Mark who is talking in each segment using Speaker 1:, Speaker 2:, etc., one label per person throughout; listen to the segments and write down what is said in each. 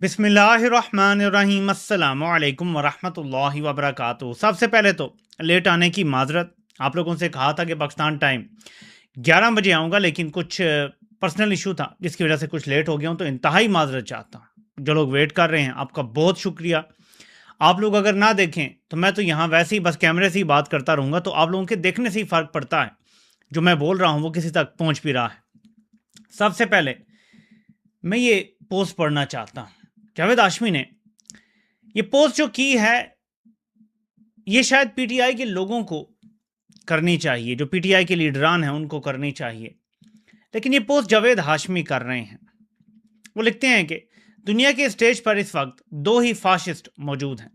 Speaker 1: بسم اللہ الرحمن الرحیم۔ السلام علیکم ورحمۃ اللہ وبرکاتہ۔ سب سے پہلے تو لیٹ آنے کی معذرت۔ آپ لوگوں سے کہا تھا کہ پاکستان ٹائم 11 بجے آؤں گا، لیکن کچھ پرسنل ایشو تھا جس کی وجہ سے کچھ لیٹ ہو گیا ہوں، تو انتہائی معذرت چاہتا ہوں۔ جو لوگ ویٹ کر رہے ہیں آپ کا بہت شکریہ۔ آپ لوگ اگر نہ دیکھیں تو میں تو یہاں ویسے ہی بس کیمرے سے ہی بات کرتا رہوں گا، تو آپ لوگوں کے دیکھنے سے ہی فرق پڑتا ہے، جو میں بول رہا ہوں وہ کسی تک پہنچ بھی رہا ہے۔ سب سے پہلے میں یہ پوسٹ پڑھنا چاہتا ہوں۔ جاوید ہاشمی نے یہ پوسٹ جو کی ہے، یہ شاید پی ٹی آئی کے لوگوں کو کرنی چاہیے، جو پی ٹی آئی کے لیڈران ہیں ان کو کرنی چاہیے، لیکن یہ پوسٹ جاوید ہاشمی کر رہے ہیں۔ وہ لکھتے ہیں کہ دنیا کے اسٹیج پر اس وقت دو ہی فاشسٹ موجود ہیں،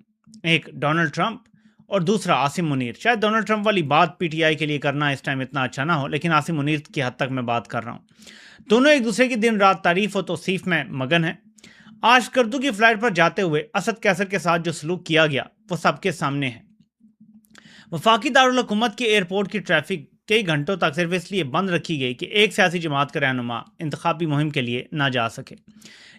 Speaker 1: ایک ڈونلڈ ٹرمپ اور دوسرا عاصم منیر۔ شاید ڈونلڈ ٹرمپ والی بات پی ٹی آئی کے لیے کرنا اس ٹائم اتنا اچھا نہ ہو، لیکن عاصم منیر کی حد تک میں بات کر رہا ہوں۔ دونوں ایک دوسرے کی دن رات تعریف و توصیف میں مگن ہیں۔ آج کردو کی فلائٹ پر جاتے ہوئے اسد کیسر کے ساتھ جو سلوک کیا گیا وہ سب کے سامنے ہے۔ وفاقی دارالحکومت کے ایئرپورٹ کی ٹریفک کئی گھنٹوں تک صرف اس لیے بند رکھی گئی کہ ایک سیاسی جماعت کا رہنما انتخابی مہم کے لیے نہ جا سکے۔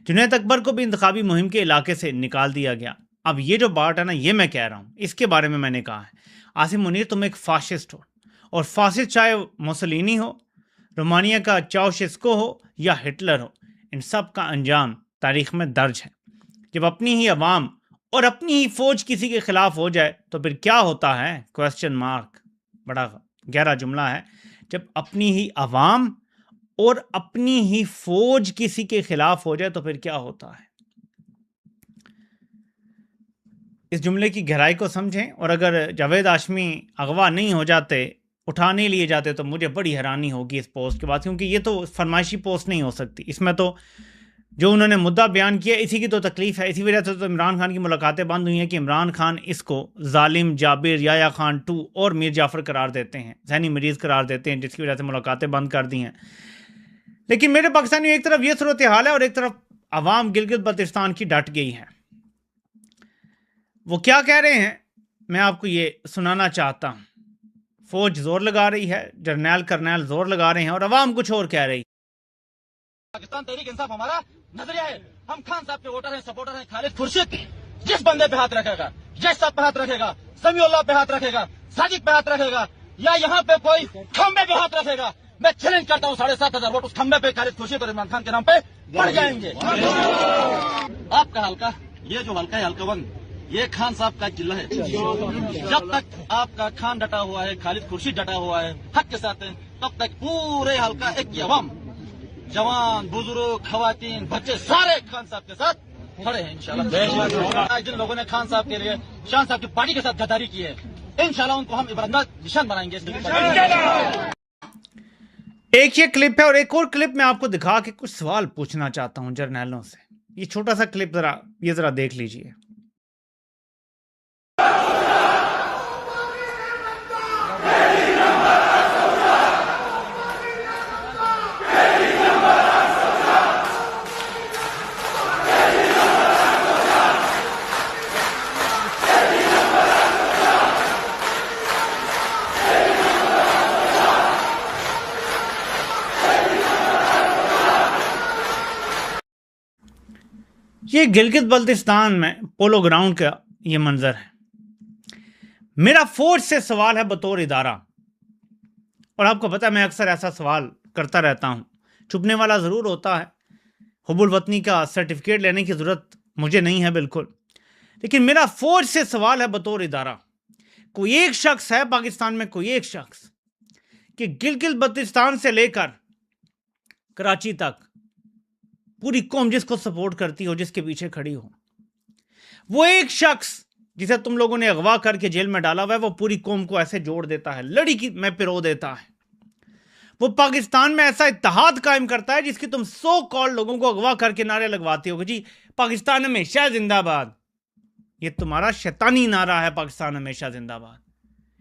Speaker 1: جنید اکبر کو بھی انتخابی مہم کے علاقے سے نکال دیا گیا۔ اب یہ جو بات ہے نا، یہ میں کہہ رہا ہوں، اس کے بارے میں نے کہا ہے، عاصم منیر تم ایک فاشسٹ ہو، اور فاشسٹ چاہے موسولینی ہو، رومانیہ کا چاؤشسکو ہو یا ہٹلر ہو، ان سب کا انجام تاریخ میں درج ہے۔ جب اپنی ہی عوام اور اپنی ہی فوج کسی کے خلاف ہو جائے تو پھر کیا ہوتا ہے؟ Question mark. بڑا گہرا جملہ ہے۔ جب اپنی ہی عوام اور اپنی ہی فوج کسی کے خلاف ہو جائے تو پھر کیا ہوتا ہے؟ اس جملے کی گہرائی کو سمجھیں، اور اگر جاوید ہاشمی اغوا نہیں ہو جاتے، اٹھا نہیں لیے جاتے، تو مجھے بڑی حیرانی ہوگی اس پوسٹ کے بعد، کیونکہ یہ تو فرمائشی پوسٹ نہیں ہو سکتی۔ اس میں تو جو انہوں نے مدعا بیان کیا، اسی کی تو تکلیف ہے۔ اسی وجہ سے تو عمران خان کی ملاقاتیں بند ہوئی ہیں کہ عمران خان اس کو ظالم، جابر، یحییٰ خان 2 اور میر جعفر قرار دیتے ہیں، ذہنی مریض قرار دیتے ہیں، جس کی وجہ سے ملاقاتیں بند کر دی ہیں۔ لیکن میرے پاکستانی ایک طرف یہ صورتحال ہے اور ایک طرف عوام گلگت بلتستان کی ڈٹ گئی ہے۔ وہ کیا کہہ رہے ہیں میں آپ کو یہ سنانا چاہتا ہوں۔ فوج زور لگا رہی ہے، جرنیل کرنیل زور لگا رہے ہیں، اور عوام کچھ اور کہہ رہی ہے۔
Speaker 2: پاکستان تحریک انصاف ہمارا نظریہ ہے۔ ہم خان صاحب کے ووٹر ہیں، سپورٹر ہیں۔ خالد خورشید جس بندے پہ ہاتھ رکھے گا، جس صاحب پہ ہاتھ رکھے گا، سمیع اللہ پہ ہاتھ رکھے گا، ساجد پہ ہاتھ رکھے گا، یا یہاں پہ کوئی کھمبے پہ ہاتھ رکھے گا، میں چیلنج کرتا ہوں 7,500 ووٹ اس کھمبے پہ خالد خورشید اور عمران خان کے نام پہ پڑ جائیں گے۔ آپ کا حلقہ، یہ جو حلقہ ہے حلقہ 1، یہ خان صاحب کا قلعہ ہے۔ جب تک آپ کا خان ڈٹا ہوا ہے، خالد خورشید ڈٹا ہوا ہے حق کے ساتھ، تب تک پورے حلقہ ایک کی عوام، جوان، بزرگ، خواتین، بچے، سارے خان صاحب کے ساتھ کھڑے ہیں انشاءاللہ۔ جن لوگوں نے خان صاحب کے لیے، شان صاحب کی پارٹی کے ساتھ غداری کی ہے، انشاءاللہ ان کو ہم عبرتناک نشان بنائیں گے۔
Speaker 1: ایک یہ کلپ ہے، اور ایک اور کلپ میں آپ کو دکھا کے کچھ سوال پوچھنا چاہتا ہوں جرنیلوں سے۔ یہ چھوٹا سا کلپ ذرا دیکھ لیجئے۔ یہ گلگت بلتستان میں پولو گراؤنڈ کا یہ منظر ہے۔ میرا فوج سے سوال ہے بطور ادارہ، اور آپ کو پتہ ہے میں اکثر ایسا سوال کرتا رہتا ہوں۔ چھپنے والا ضرور ہوتا ہے، حب الوطنی کا سرٹیفکیٹ لینے کی ضرورت مجھے نہیں ہے بالکل، لیکن میرا فوج سے سوال ہے بطور ادارہ۔ کوئی ایک شخص ہے پاکستان میں، کوئی ایک شخص کہ گلگت بلتستان سے لے کر کراچی تک پوری قوم جس کو سپورٹ کرتی ہو، جس کے پیچھے کھڑی ہو، وہ ایک شخص جسے تم لوگوں نے اغوا کر کے جیل میں ڈالا ہوا ہے، وہ پوری قوم کو ایسے جوڑ دیتا ہے، لڑی کی میں پرو دیتا ہے۔ وہ پاکستان میں ایسا اتحاد قائم کرتا ہے جس کی تم 100 کال لوگوں کو اغوا کر کے نعرے لگواتے ہو کہ جی پاکستان ہمیشہ زندہ باد۔ یہ تمہارا شیطانی نعرہ ہے، پاکستان ہمیشہ زندہ باد۔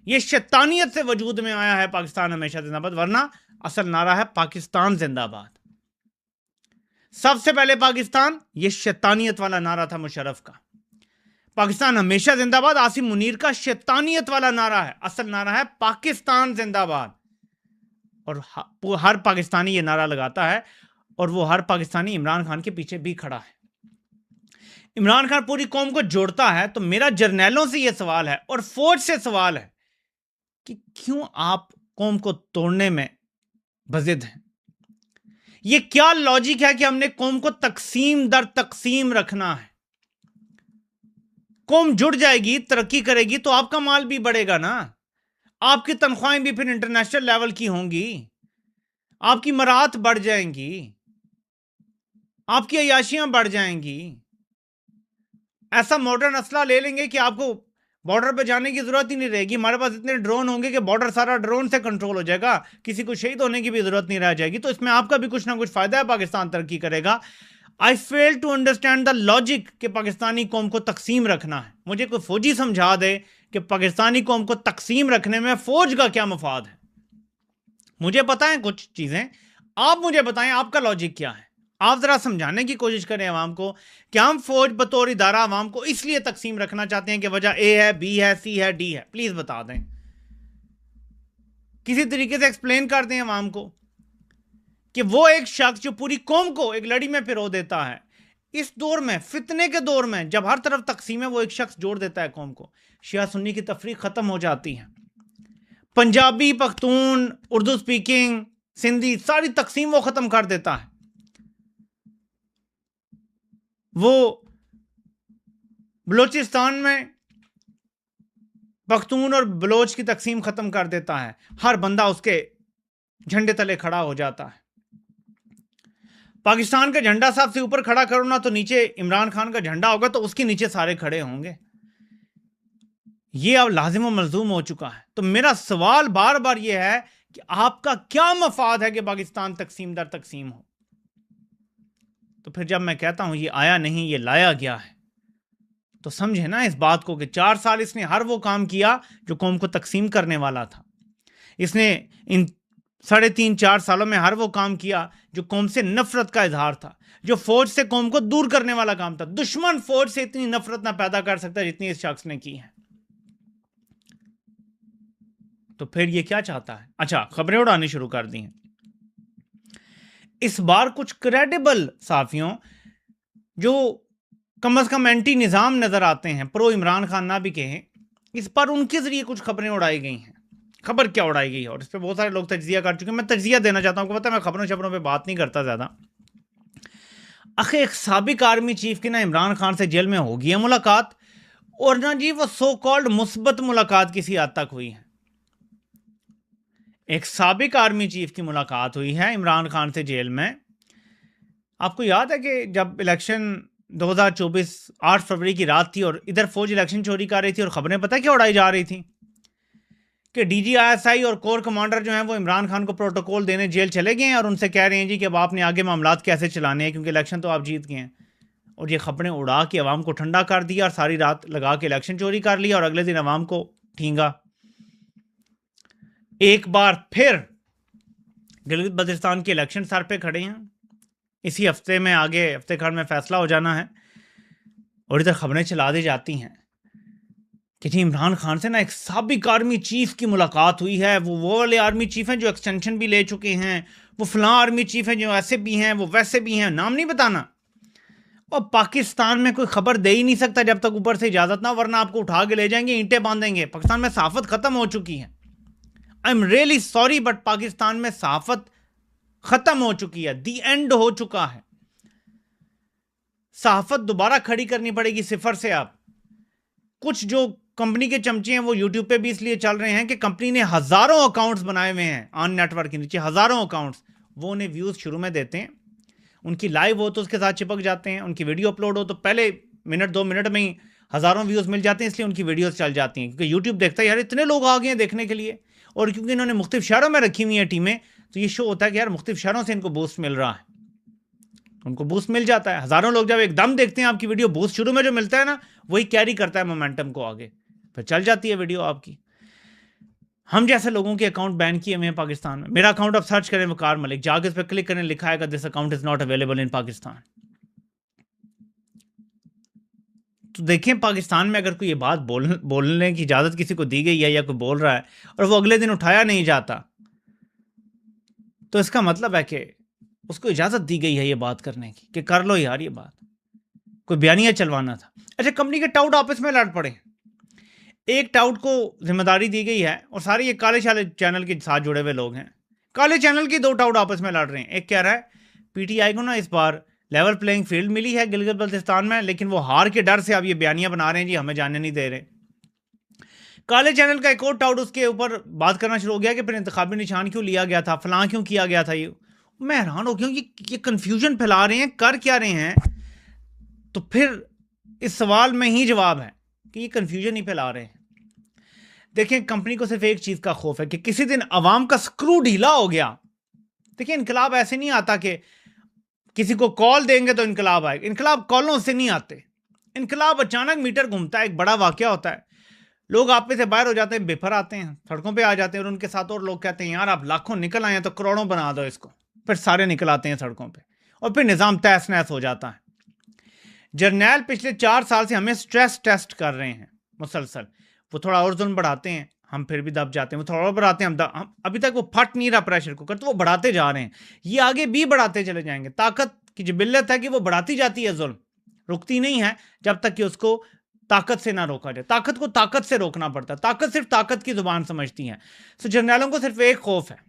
Speaker 1: یہ شیطانیت سے وجود میں آیا ہے پاکستان ہمیشہ زندہ باد، ورنہ اصل نعرہ ہے پاکستان زندہ باد۔ سب سے پہلے پاکستان، یہ شیطانیت والا نعرہ تھا مشرف کا۔ پاکستان ہمیشہ زندہ باد عاصم منیر کا شیطانیت والا نعرہ ہے، اصل نعرہ ہے پاکستان زندہ باد۔ اور ہر پاکستانی یہ نعرہ لگاتا ہے، اور وہ ہر پاکستانی عمران خان کے پیچھے بھی کھڑا ہے۔ عمران خان پوری قوم کو جوڑتا ہے، تو میرا جرنیلوں سے یہ سوال ہے اور فوج سے سوال ہے کہ کیوں آپ قوم کو توڑنے میں بضد ہیں؟ یہ کیا لاجک ہے کہ ہم نے قوم کو تقسیم در تقسیم رکھنا ہے؟ قوم جڑ جائے گی، ترقی کرے گی تو آپ کا مال بھی بڑھے گا نا، آپ کی تنخواہیں بھی پھر انٹرنیشنل لیول کی ہوں گی، آپ کی مراعات بڑھ جائیں گی، آپ کی عیاشیاں بڑھ جائیں گی۔ ایسا ماڈرن اسلحہ لے لیں گے کہ آپ کو بارڈر پہ جانے کی ضرورت ہی نہیں رہے گی، ہمارے پاس اتنے ڈرون ہوں گے کہ بارڈر سارا ڈرون سے کنٹرول ہو جائے گا، کسی کو شہید ہونے کی بھی ضرورت نہیں رہ جائے گی۔ تو اس میں آپ کا بھی کچھ نہ کچھ فائدہ ہے، پاکستان ترقی کرے گا۔ I fail to understand the logic کہ پاکستانی قوم کو تقسیم رکھنا ہے۔ مجھے کوئی فوجی سمجھا دے کہ پاکستانی قوم کو تقسیم رکھنے میں فوج کا کیا مفاد ہے۔ مجھے پتہ ہے کچھ چیزیں، آپ مجھے بتائیں آپ کا لاجک کیا ہے۔ آپ ذرا سمجھانے کی کوشش کریں عوام کو کہ ہم فوج بطور ادارہ عوام کو اس لیے تقسیم رکھنا چاہتے ہیں کہ وجہ اے ہے، بی ہے، سی ہے، ڈی ہے۔ پلیز بتا دیں، کسی طریقے سے ایکسپلین کر دیں عوام کو کہ وہ ایک شخص جو پوری قوم کو ایک لڑی میں پرو دیتا ہے، اس دور میں، فتنے کے دور میں، جب ہر طرف تقسیم ہے، وہ ایک شخص جوڑ دیتا ہے قوم کو۔ شیعہ سنی کی تفریق ختم ہو جاتی ہے، پنجابی، پختون، اردو سپیکنگ، سندھی، ساری تقسیم وہ ختم کر دیتا ہے۔ وہ بلوچستان میں پختون اور بلوچ کی تقسیم ختم کر دیتا ہے، ہر بندہ اس کے جھنڈے تلے کھڑا ہو جاتا ہے۔ پاکستان کا جھنڈا صاحب سے اوپر کھڑا کرو نا تو نیچے عمران خان کا جھنڈا ہوگا تو اس کے نیچے سارے کھڑے ہوں گے۔ یہ اب لازم و ملزوم ہو چکا ہے۔ تو میرا سوال بار بار یہ ہے کہ آپ کا کیا مفاد ہے کہ پاکستان تقسیم در تقسیم ہو؟ تو پھر جب میں کہتا ہوں یہ آیا نہیں، یہ لایا گیا ہے، تو سمجھے نا اس بات کو کہ 4 سال اس نے ہر وہ کام کیا جو قوم کو تقسیم کرنے والا تھا۔ اس نے ان 3.5-4 سالوں میں ہر وہ کام کیا جو قوم سے نفرت کا اظہار تھا، جو فوج سے قوم کو دور کرنے والا کام تھا۔ دشمن فوج سے اتنی نفرت نہ پیدا کر سکتا جتنی اس شخص نے کی ہے۔ تو پھر یہ کیا چاہتا ہے؟ اچھا، خبریں اڑانی شروع کر دی ہیں۔ اس بار کچھ کریڈیبل صحافیوں جو کم از کم اینٹی نظام نظر آتے ہیں، پرو عمران خان نہ بھی کہیں، اس پر ان کے ذریعے کچھ خبریں اڑائی گئی ہیں۔ خبر کیا اڑائی گئی ہے اور اس پہ بہت سارے لوگ تجزیہ کر چکے ہیں۔ میں تجزیہ دینا چاہتا ہوں کہ پتہ ہے میں خبروں پہ بات نہیں کرتا زیادہ۔ ایک سابق آرمی چیف کی نا عمران خان سے جیل میں ہو گئی ہے ملاقات، اور نہ جی وہ سو کالڈ مثبت ملاقات کسی حد تک ہوئی ہے۔ ایک سابق آرمی چیف کی ملاقات ہوئی ہے عمران خان سے جیل میں۔ آپ کو یاد ہے کہ جب الیکشن 2024 8 فروری کی رات تھی اور ادھر فوج الیکشن چوری کر رہی تھی، اور خبریں پتہ کیا اڑائی جا رہی تھیں کہ D G I S I اور کور کمانڈر جو ہیں وہ عمران خان کو پروٹوکول دینے جیل چلے گئے ہیں اور ان سے کہہ رہے ہیں جی کہ اب آپ نے آگے معاملات کیسے چلانے ہیں کیونکہ الیکشن تو آپ جیت گئے ہیں۔ اور یہ خبریں اڑا کے عوام کو ٹھنڈا کر دیا اور ساری رات لگا کے الیکشن چوری کر لیا اور اگلے دن عوام کو ٹھینگا۔ ایک بار پھر گلگت بلتستان کے الیکشن سر پہ کھڑے ہیں، اسی ہفتے میں، آگے ہفتے کھڑ میں فیصلہ ہو جانا ہے، اور ادھر خبریں چلا دی جاتی ہیں کہ جی عمران خان سے نا ایک سابق آرمی چیف کی ملاقات ہوئی ہے۔ وہ والے آرمی چیف ہیں جو ایکسٹینشن بھی لے چکے ہیں، وہ فلاں آرمی چیف ہیں جو ایسے بھی ہیں، وہ ویسے بھی ہیں، نام نہیں بتانا۔ اور پاکستان میں کوئی خبر دے ہی نہیں سکتا جب تک اوپر سے اجازت نہ، ورنہ آپ کو اٹھا کے لے جائیں گے، اینٹیں باندھیں گے۔ پاکستان میں صحافت ختم ہو چکی ہے۔ I am really sorry but Pakistan میں صحافت ختم ہو چکی ہے، دی اینڈ ہو چکا ہے۔ صحافت دوبارہ کھڑی کرنی پڑے گی صفر سے۔ آپ کچھ جو کمپنی کے چمچے ہیں وہ یوٹیوب پہ بھی اس لیے چل رہے ہیں کہ کمپنی نے ہزاروں اکاؤنٹس بنائے ہوئے ہیں آن نیٹ ورک کے نیچے، ہزاروں اکاؤنٹس، وہ انہیں ویوز شروع میں دیتے ہیں، ان کی لائیو ہو تو اس کے ساتھ چپک جاتے ہیں، ان کی ویڈیو اپلوڈ ہو تو پہلے منٹ 2 منٹ میں ہی ہزاروں ویوز مل جاتے ہیں، اس لیے ان کی ویڈیوز چل جاتی ہیں کیونکہ یوٹیوب دیکھتا ہے یار اتنے لوگ آ گئے ہیں دیکھنے کے لیے، اور کیونکہ انہوں نے مختلف شہروں میں رکھی ہوئی ہیں ٹیمیں، تو یہ شو ہوتا ہے کہ یار مختلف شہروں سے ان کو بوسٹ مل رہا ہے، ان کو بوسٹ مل جاتا ہے۔ ہزاروں لوگ جب ایک دم دیکھتے ہیں آپ کی ویڈیو، بوسٹ شروع میں جو ملتا ہے نا وہی کیری کرتا ہے مومنٹم کو آگے، پھر چل جاتی ہے ویڈیو آپ کی۔ ہم جیسے لوگوں کے اکاؤنٹ بین کیے ہوئے ہیں پاکستان میں۔ میرا اکاؤنٹ آپ سرچ کریں وقار ملک، جا کے اس پہ کلک کریں، لکھا ہے کہ this account is not available in Pakistan. تو دیکھیں پاکستان میں اگر کوئی یہ بات بولنے کی اجازت کسی کو دی گئی ہے یا کوئی بول رہا ہے اور وہ اگلے دن اٹھایا نہیں جاتا، تو اس کا مطلب ہے کہ اس کو اجازت دی گئی ہے یہ بات کرنے کی کہ کر لو یار یہ بات۔ کوئی بیانیہ چلوانا تھا. اچھا کمپنی کے ٹاؤٹ آپس میں لڑ پڑے. ایک ٹاؤٹ کو ذمہ داری دی گئی ہے اور سارے یہ کالے شالے چینل کے ساتھ جڑے ہوئے لوگ ہیں. کالے چینل کے 2 ٹاؤٹ آپس میں لڑ رہے ہیں. ایک کہہ رہا ہے پی ٹی آئی کو نا اس بار لیول پلینگ فیلڈ ملی ہے گلگت بلتستان میں، لیکن وہ ہار کے ڈر سے اب یہ بیانیہ بنا رہے ہیں جی ہمیں جانے نہیں دے رہے. کالے چینل کا ایک اور ٹاؤٹ اس کے اوپر بات کرنا شروع ہو گیا کہ پھر انتخابی نشان کیوں لیا گیا تھا، فلاں کیوں کیا گیا تھا. میں حیران ہو گیا ہوں یہ کنفیوژن پھیلا رہے ہیں، کر کیا رہے ہیں. تو پھر اس سوال میں ہی جواب ہے کہ یہ کنفیوژن ہی پھیلا رہے ہیں. دیکھیں کمپنی کو صرف ایک چیز کا خوف ہے کہ کسی دن عوام کا سکرو ڈھیلا ہو گیا. دیکھیں انقلاب ایسے نہیں آتا کہ کسی کو کال دیں گے تو انقلاب آئے گا. انقلاب کالوں سے نہیں آتے. انقلاب اچانک میٹر گھومتا ہے، ایک بڑا واقعہ ہوتا ہے، لوگ آپ میں سے باہر ہو جاتے ہیں، بے پر آتے ہیں، سڑکوں پہ آ جاتے ہیں، اور ان کے ساتھ اور لوگ کہتے ہیں یار آپ لاکھوں نکل آئے ہیں تو کروڑوں بنا دو اس کو. پھر سارے نکل آتے ہیں سڑکوں پہ اور پھر نظام تہس نہس ہو جاتا ہے. جرنیل پچھلے 4 سال سے ہمیں سٹریس ٹیسٹ کر رہے ہیں مسلسل. وہ تھوڑا اور ظلم بڑھاتے ہیں، ہم پھر بھی دب جاتے ہیں. وہ تھوڑا اور بڑھاتے ہیں، ہم ابھی تک وہ پھٹ نہیں رہا پریشر کو کرتے، وہ بڑھاتے جا رہے ہیں. یہ آگے بھی بڑھاتے چلے جائیں گے. طاقت کی جبلت ہے کہ وہ بڑھاتی جاتی ہے، ظلم رکتی نہیں ہے جب تک کہ اس کو طاقت سے نہ روکا جائے. طاقت کو طاقت سے روکنا پڑتا ہے. طاقت صرف طاقت کی زبان سمجھتی ہے. جرنیلوں کو صرف ایک خوف ہے،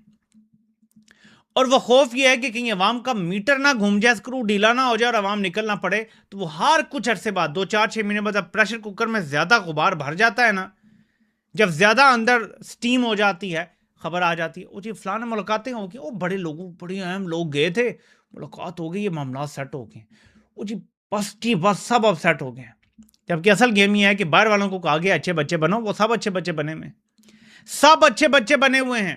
Speaker 1: اور وہ خوف یہ ہے کہ کہیں عوام کا میٹر نہ گھوم جائے، سکرو ڈھیلا نہ ہو جائے اور عوام نکل نہ پڑے. تو وہ ہر کچھ عرصے بعد 2-4-6 مہینے بعد جب پریشر کوکر میں زیادہ غبار بھر جاتا ہے نا، جب زیادہ اندر سٹیم ہو جاتی ہے، خبر آ جاتی ہے وہ جی فلاں ملاقاتیں ہو گئی، وہ بڑے لوگوں بڑے اہم لوگ گئے تھے، ملاقات ہو گئی، یہ معاملات سیٹ ہو گئے، وہ جی بس سب اب سیٹ ہو گئے ہیں. جبکہ اصل گیم یہ ہے کہ باہر والوں کو کہا گیا اچھے بچے بنو، وہ سب اچھے بچے بنے ہوئے ہیں، سب اچھے بچے بنے ہوئے ہیں.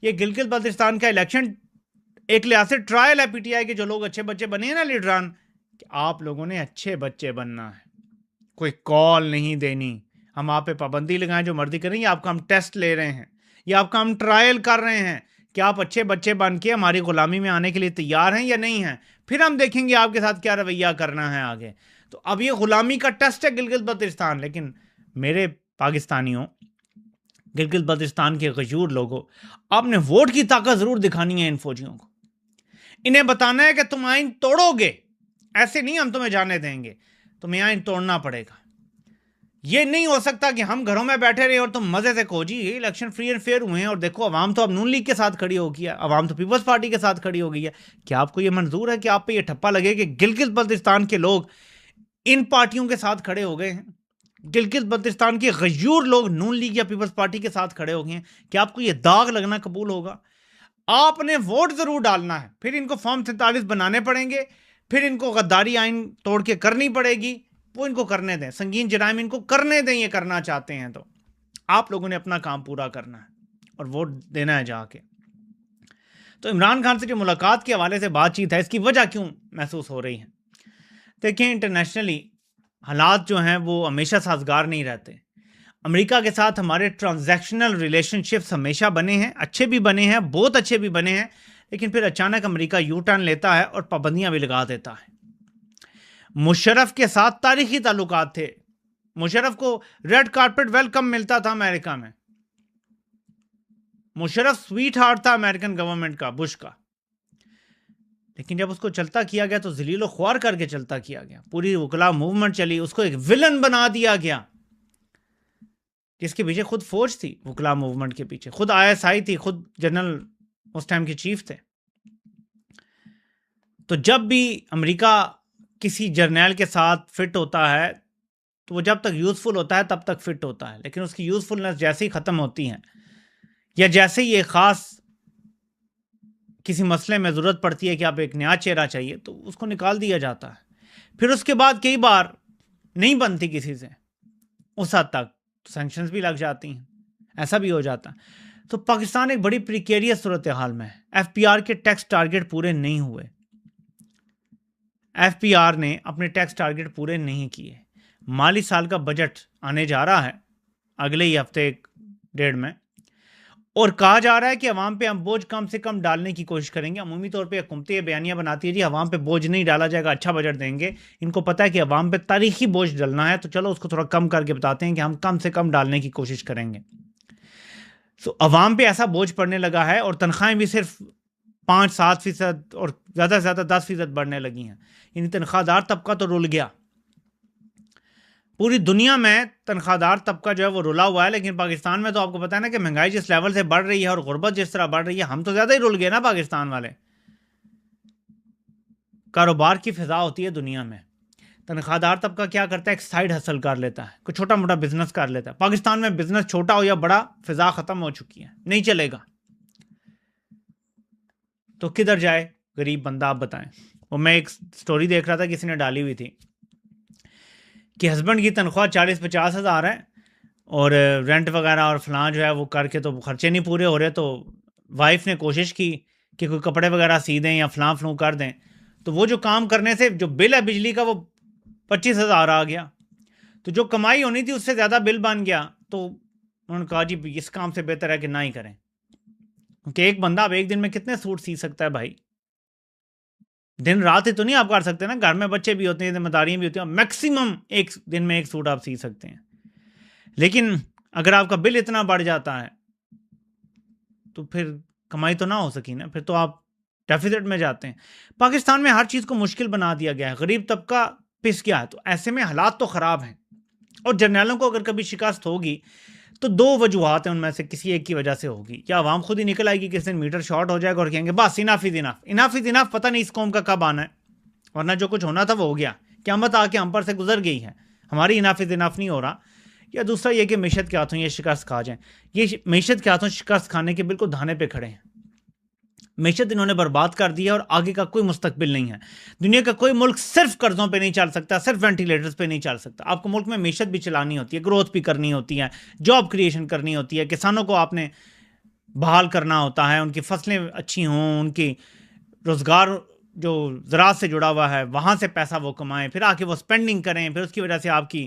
Speaker 1: یہ گلگت بلتستان کا الیکشن ایک لحاظ سے ٹرائل ہے پی ٹی آئی کے جو لوگ اچھے بچے بنے ہیں نا لیڈران، کہ آپ لوگوں نے اچھے بچے بننا ہے، کوئی کال نہیں دینی. ہم آپ پہ پابندی لگائیں جو مرضی کریں، یہ آپ کا ہم ٹیسٹ لے رہے ہیں، یہ آپ کا ہم ٹرائل کر رہے ہیں کہ آپ اچھے بچے بن کے ہماری غلامی میں آنے کے لیے تیار ہیں یا نہیں ہیں. پھر ہم دیکھیں گے آپ کے ساتھ کیا رویہ کرنا ہے آگے. تو اب یہ غلامی کا ٹیسٹ ہے گلگت بلتستان. لیکن میرے پاکستانیوں، گلگت بلتستان کے غیور لوگوں، آپ نے ووٹ کی طاقت ضرور دکھانی ہے ان فوجیوں کو. انہیں بتانا ہے کہ تم آئین توڑو گے، ایسے نہیں ہم تمہیں جانے دیں گے، تمہیں آئین توڑنا پڑے گا. یہ نہیں ہو سکتا کہ ہم گھروں میں بیٹھے رہے اور تم مزے سے کہو جی یہ الیکشن فری اینڈ فیئر ہوئے ہیں اور دیکھو عوام تو اب نون لیگ کے ساتھ کھڑی ہو گئی ہے، عوام تو پیپلز پارٹی کے ساتھ کھڑی ہو گئی ہے. کیا آپ کو یہ منظور ہے کہ آپ پہ یہ ٹھپا لگے کہ گلگت بلتستان کے لوگ ان پارٹیوں کے ساتھ کھڑے ہو گئے ہیں، گلگت بلتستان کے غیور لوگ نون لیگ یا پیپلز پارٹی کے ساتھ کھڑے ہو گئے ہیں؟ کیا آپ کو یہ داغ لگنا قبول ہوگا؟ آپ نے ووٹ ضرور ڈالنا ہے، پھر ان کو فارم 47 بنانے پڑیں گے، پھر ان کو غداری آئین توڑ کے کرنی پڑے گی. وہ ان کو کرنے دیں، سنگین جرائم ان کو کرنے دیں. یہ کرنا چاہتے ہیں تو آپ لوگوں نے اپنا کام پورا کرنا ہے اور ووٹ دینا ہے جا کے. تو عمران خان سے جو ملاقات کے حوالے سے بات چیت ہے، اس کی وجہ کیوں محسوس ہو رہی ہے؟ دیکھیں انٹرنیشنلی حالات جو ہیں وہ ہمیشہ سازگار نہیں رہتے. امریکہ کے ساتھ ہمارے ٹرانزیکشنل ریلیشن شپس ہمیشہ بنے ہیں، اچھے بھی بنے ہیں، بہت اچھے بھی بنے ہیں، لیکن پھر اچانک امریکہ یو ٹرن لیتا ہے اور پابندیاں بھی لگا دیتا ہے. مشرف کے ساتھ تاریخی تعلقات تھے. مشرف کو ریڈ کارپٹ ویلکم ملتا تھا امریکہ میں. مشرف سویٹ ہارٹ تھا امریکن گورنمنٹ کا، بش کا. لیکن جب اس کو چلتا کیا گیا تو ذلیل و خوار کر کے چلتا کیا گیا. پوری وکلا موومنٹ چلی، اس کو ایک ولن بنا دیا گیا، جس کے پیچھے خود فوج تھی. وکلا موومنٹ کے پیچھے خود ISI تھی، خود جنرل اس ٹائم کے چیف تھے. تو جب بھی امریکہ کسی جرنیل کے ساتھ فٹ ہوتا ہے تو وہ جب تک یوزفل ہوتا ہے تب تک فٹ ہوتا ہے، لیکن اس کی یوزفلنس جیسے ہی ختم ہوتی ہے یا جیسے ہی ایک خاص کسی مسئلے میں ضرورت پڑتی ہے کہ آپ ایک نیا چہرہ چاہیے تو اس کو نکال دیا جاتا ہے. پھر اس کے بعد کئی بار نہیں بنتی کسی سے، اس حد تک سینکشنز بھی لگ جاتی ہیں، ایسا بھی ہو جاتا ہے. تو پاکستان ایک بڑی پریکیریس صورتحال میں ہے. FPR کے ٹیکس ٹارگٹ پورے نہیں ہوئے. FPR نے اپنے ٹیکس ٹارگٹ پورے نہیں کیے. مالی سال کا بجٹ آنے جا رہا ہے اگلے ہی ہفتے 1.5 میں، اور کہا جا رہا ہے کہ عوام پہ ہم بوجھ کم سے کم ڈالنے کی کوشش کریں گے. عمومی طور پہ حکومتیں یہ بیانیہ بناتی ہے جی عوام پہ بوجھ نہیں ڈالا جائے گا، اچھا بجٹ دیں گے. ان کو پتہ ہے کہ عوام پہ تاریخی بوجھ ڈلنا ہے، تو چلو اس کو تھوڑا کم کر کے بتاتے ہیں کہ ہم کم سے کم ڈالنے کی کوشش کریں گے. تو عوام پہ ایسا بوجھ پڑنے لگا ہے، اور تنخواہیں بھی صرف 5-7% اور زیادہ سے زیادہ 10% بڑھنے لگی ہیں. یعنی تنخواہ دار طبقہ تو رول گیا. پوری دنیا میں تنخواہ دار طبقہ جو ہے وہ رلا ہوا ہے، لیکن پاکستان میں تو آپ کو پتا ہے نا کہ مہنگائی جس لیول سے بڑھ رہی ہے اور غربت جس طرح بڑھ رہی ہے، ہم تو زیادہ ہی رل گئے نا پاکستان والے۔ کاروبار کی فضا ہوتی ہے دنیا میں، تنخواہ دار طبقہ کیا کرتا ہے، ایک سائیڈ ہسل کر لیتا ہے، کوئی چھوٹا موٹا بزنس کر لیتا ہے۔ پاکستان میں بزنس چھوٹا ہو یا بڑا، فضا ختم ہو چکی ہے، نہیں چلے گا تو کدھر جائے غریب بندہ، آپ بتائیں۔ وہ میں ایک سٹوری دیکھ رہا تھا، کسی نے ڈالی ہوئی تھی کہ ہسبینڈ کی تنخواہ 40-50 ہزار ہے اور رینٹ وغیرہ اور فلاں جو ہے وہ کر کے تو خرچے نہیں پورے ہو رہے، تو وائف نے کوشش کی کہ کوئی کپڑے وغیرہ سی دیں یا فلاں فلوں کر دیں، تو وہ جو کام کرنے سے جو بل ہے بجلی کا وہ 25 ہزار آ گیا، تو جو کمائی ہونی تھی اس سے زیادہ بل بن گیا۔ تو انہوں نے کہا جی اس کام سے بہتر ہے کہ نہ ہی کریں، کیونکہ ایک بندہ اب ایک دن میں کتنے سوٹ سی سکتا ہے بھائی؟ دن رات ہی تو نہیں آپ کر سکتے نا، گھر میں بچے بھی ہوتے ہیں، ذمہ داریاں بھی ہوتی ہیں، میکسیمم ایک دن میں ایک سوٹ آپ سی سکتے ہیں۔ لیکن اگر آپ کا بل اتنا بڑھ جاتا ہے تو پھر کمائی تو نہ ہو سکی نا، پھر تو آپ ڈیفیسٹ میں جاتے ہیں۔ پاکستان میں ہر چیز کو مشکل بنا دیا گیا ہے، غریب طبقہ پس گیا ہے، تو ایسے میں حالات تو خراب ہیں، اور جرنیلوں کو اگر کبھی شکست ہوگی تو دو وجوہات ہیں، ان میں سے کسی ایک کی وجہ سے ہوگی، یا عوام خود ہی نکل آئے گی، کسی دن میٹر شارٹ ہو جائے گا اور کہیں گے بس انف از انف، انف از انف، پتہ نہیں اس قوم کا کب آنا ہے، ورنہ جو کچھ ہونا تھا وہ ہو گیا، قیامت آ کے ہم پر سے گزر گئی ہے، ہماری انف از انف نہیں ہو رہا۔ یا دوسرا یہ کہ معیشت کے ہاتھوں یہ شکست کھا جائیں، یہ معیشت کے ہاتھوں شکست کھانے کے بالکل دھانے پہ کھڑے ہیں۔ معیشت انہوں نے برباد کر دی ہے اور آگے کا کوئی مستقبل نہیں ہے۔ دنیا کا کوئی ملک صرف قرضوں پہ نہیں چل سکتا، صرف وینٹیلیٹرز پہ نہیں چل سکتا۔ آپ کو ملک میں معیشت بھی چلانی ہوتی ہے، گروتھ بھی کرنی ہوتی ہے، جاب کریشن کرنی ہوتی ہے، کسانوں کو آپ نے بحال کرنا ہوتا ہے، ان کی فصلیں اچھی ہوں، ان کی روزگار جو زراعت سے جڑا ہوا ہے وہاں سے پیسہ وہ کمائیں، پھر آ کے وہ اسپینڈنگ کریں، پھر اس کی وجہ سے آپ کی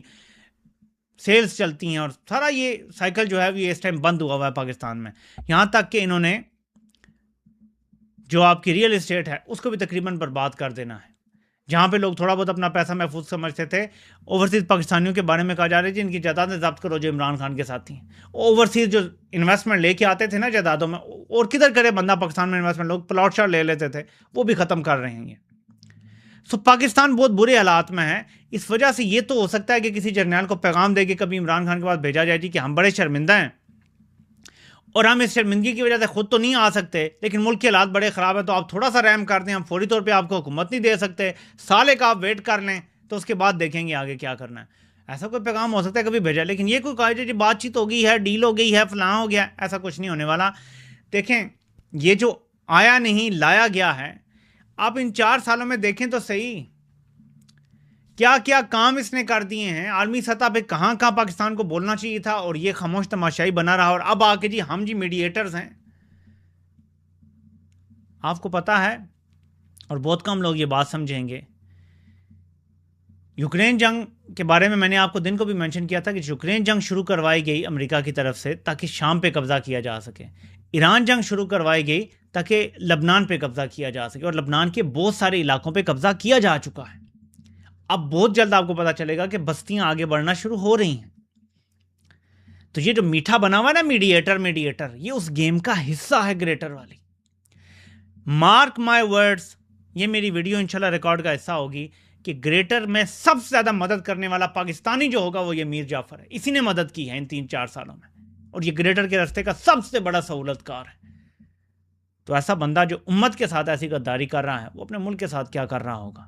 Speaker 1: سیلز چلتی ہیں، اور سارا یہ سائیکل جو ہے یہ اس ٹائم بند ہوا ہوا ہے پاکستان میں۔ یہاں تک کہ انہوں نے جو آپ کی ریئل اسٹیٹ ہے اس کو بھی تقریباً برباد کر دینا ہے۔ جہاں پہ لوگ تھوڑا بہت اپنا پیسہ محفوظ سمجھتے تھے، اوورسیز پاکستانیوں کے بارے میں کہا جا رہا ہے جن کی جائیدادیں ضبط کرو جو عمران خان کے ساتھی ہیں، اوورسیز جو انویسٹمنٹ لے کے آتے تھے نا جائیدادوں میں، اور کدھر کرے بندہ پاکستان میں انویسٹمنٹ، لوگ پلاٹ شاٹ لے لیتے تھے، وہ بھی ختم کر رہے ہیں یہ۔ سو پاکستان بہت برے حالات میں ہے۔ اس وجہ سے یہ تو ہو سکتا ہے کہ کسی جرنیل کو پیغام دے کے کبھی عمران خان کے پاس بھیجا جائے جی کہ ہم بڑے شرمندہ ہیں اور ہم اس شرمندگی کی وجہ سے خود تو نہیں آ سکتے، لیکن ملک کے حالات بڑے خراب ہیں، تو آپ تھوڑا سا رحم کر دیں، ہم فوری طور پہ آپ کو حکومت نہیں دے سکتے، سال ایک آپ ویٹ کر لیں تو اس کے بعد دیکھیں گے آگے کیا کرنا ہے۔ ایسا کوئی پیغام ہو سکتا ہے کبھی بھیجا، لیکن یہ کوئی کہا جی بات چیت ہو گئی ہے، ڈیل ہو گئی ہے، فلاں ہو گیا، ایسا کچھ نہیں ہونے والا۔ دیکھیں یہ جو آیا نہیں لایا گیا ہے، آپ ان 4 سالوں میں دیکھیں تو صحیح کیا کیا کام اس نے کر دیے ہیں، عالمی سطح پہ کہاں کہاں پاکستان کو بولنا چاہیے تھا، اور یہ خاموش تماشائی بنا رہا، اور اب آ کے جی ہم جی میڈیٹرز ہیں۔ آپ کو پتا ہے، اور بہت کم لوگ یہ بات سمجھیں گے، یوکرین جنگ کے بارے میں میں نے آپ کو دن کو بھی منشن کیا تھا کہ یوکرین جنگ شروع کروائی گئی امریکہ کی طرف سے تاکہ شام پہ قبضہ کیا جا سکے، ایران جنگ شروع کروائی گئی تاکہ لبنان پہ قبضہ کیا جا سکے، اور لبنان کے بہت سارے علاقوں پہ قبضہ کیا جا چکا ہے۔ اب بہت جلد آپ کو پتا چلے گا کہ بستیاں آگے بڑھنا شروع ہو رہی ہیں۔ تو یہ جو میٹھا بنا ہوا ہے نا میڈیٹر، یہ اس گیم کا حصہ ہے گریٹر والی۔ مارک مائی ورڈز، یہ میری ویڈیو انشاءاللہ ریکارڈ کا حصہ ہوگی کہ گریٹر میں سب سے زیادہ مدد کرنے والا پاکستانی جو ہوگا وہ یہ میر جعفر ہے، اسی نے مدد کی ہے ان 3-4 سالوں میں، اور یہ گریٹر کے راستے کا سب سے بڑا سہولت کار ہے۔ تو ایسا بندہ جو امت کے ساتھ ایسی غداری کر رہا ہے وہ اپنے ملک کے ساتھ کیا کر رہا ہوگا،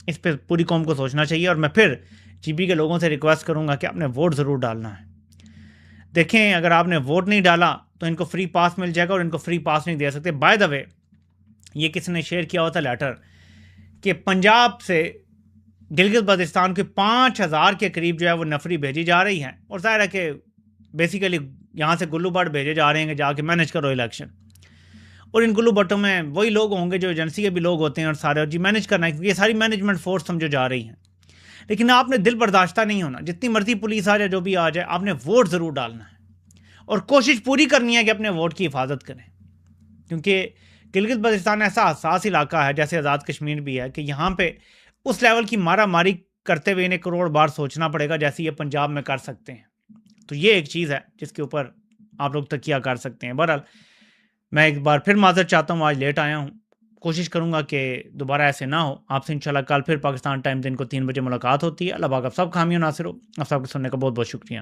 Speaker 1: اس پہ پوری قوم کو سوچنا چاہیے۔ اور میں پھر جی بی کے لوگوں سے ریکویسٹ کروں گا کہ آپ نے ووٹ ضرور ڈالنا ہے۔ دیکھیں اگر آپ نے ووٹ نہیں ڈالا تو ان کو فری پاس مل جائے گا، اور ان کو فری پاس نہیں دے سکتے۔ بائی دا وے یہ کسی نے شیئر کیا ہوا تھا لیٹر کہ پنجاب سے گلگت بلتستان کے 5000 کے قریب جو ہے وہ نفری بھیجی جا رہی ہے، اور ظاہر ہے کہ بیسیکلی یہاں سے گلو بٹ بھیجے جا رہے ہیں کہ جا کے مینج کرو الیکشن، اور ان گلو بٹوں میں وہی لوگ ہوں گے جو ایجنسی کے بھی لوگ ہوتے ہیں، اور سارے جی مینج کرنا ہے، کیونکہ یہ ساری مینجمنٹ فورس سمجھو جا رہی ہیں۔ لیکن آپ نے دل برداشتہ نہیں ہونا، جتنی مرضی پولیس آ جائے جو بھی آ جائے، آپ نے ووٹ ضرور ڈالنا ہے، اور کوشش پوری کرنی ہے کہ اپنے ووٹ کی حفاظت کریں، کیونکہ گلگت بلتستان ایسا حساس علاقہ ہے جیسے آزاد کشمیر بھی ہے کہ یہاں پہ اس لیول کی مارا ماری کرتے ہوئے انہیں کروڑ بار سوچنا پڑے گا جیسے یہ پنجاب میں کر سکتے ہیں۔ تو یہ ایک چیز ہے جس کے اوپر آپ لوگ تکیہ کر سکتے ہیں۔ بہرحال میں ایک بار پھر معذرت چاہتا ہوں، آج لیٹ آیا ہوں، کوشش کروں گا کہ دوبارہ ایسے نہ ہو. آپ سے انشاءاللہ کل پھر پاکستان ٹائم دن کو 3 بجے ملاقات ہوتی ہے. اللہ پاک آپ سب حامی و ناصر ہو. آپ سب کو سننے کا بہت بہت شکریہ.